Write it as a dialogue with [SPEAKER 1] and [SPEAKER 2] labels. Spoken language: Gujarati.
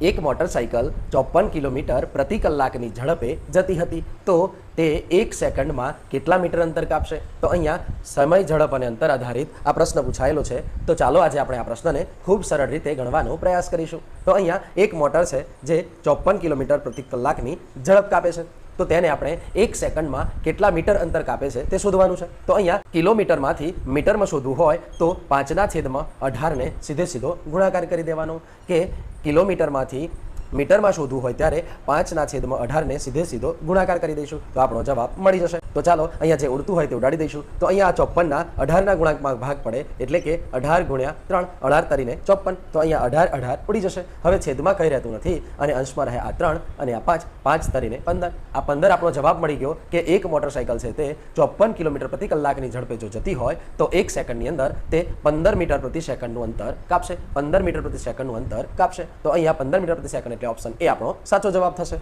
[SPEAKER 1] એક મોટરસાઇકલ 54 કિલોમીટર પ્રતિ કલાકની ઝડપે જતી હતી તો તે 1 સેકન્ડમાં કેટલા મીટર અંતર કાપશે? તો અહીંયા સમય, ઝડપ અને અંતર આધારિત આ પ્રશ્ન પૂછાયેલો છે. તો ચાલો આજે આપણે આ પ્રશ્નને ખૂબ સરળ રીતે ગણવાનો પ્રયાસ કરીશું. તો અહીંયા એક મોટર છે જે 54 કિલોમીટર પ્રતિ કલાકની ઝડપ કાપે છે. તો તેને આપણે 1 સેકન્ડમાં કેટલા મીટર અંતર કાપે છે તે શોધવાનું છે. તો અહીંયા કિલોમીટરમાંથી મીટરમાં શોધવું હોય તો 5/18ને સીધો ગુણાકાર કરી દેવાનો, કે કિલોમીટરમાંથી મીટરમાં શોધવું હોય ત્યારે 5/18ને સીધો ગુણાકાર કરી દઈશું તો આપણો જવાબ મળી જશે. તો ચાલો અહીંયા જે ઉડતું હોય તે ઉડાડી દઈશું. તો અહીંયા 54ના 18ના ગુણાંકમાં ભાગ પડે એટલે કે 18 ગુણ્યા 3, 18 તરીને 54. તો અહીંયા 18 ઉડી જશે. હવે છેદમાં કંઈ રહેતું નથી અને અંશમાં રહે આ 3 અને આ 5, 5 તરીને 15. આ 15 આપણો જવાબ મળી ગયો કે એક મોટરસાઇકલ છે તે 54 કિલોમીટર પ્રતિ કલાકની ઝડપે જો જતી હોય તો 1 સેકન્ડની અંદર તે 15 મીટર પ્રતિ સેકન્ડનું અંતર કાપશે. 15 મીટર પ્રતિ સેકન્ડનું અંતર કાપશે. તો અહીંયા 15 મીટર પ્રતિ સેકન્ડ એટલે ઓપ્શન એ આપણો સાચો જવાબ થશે.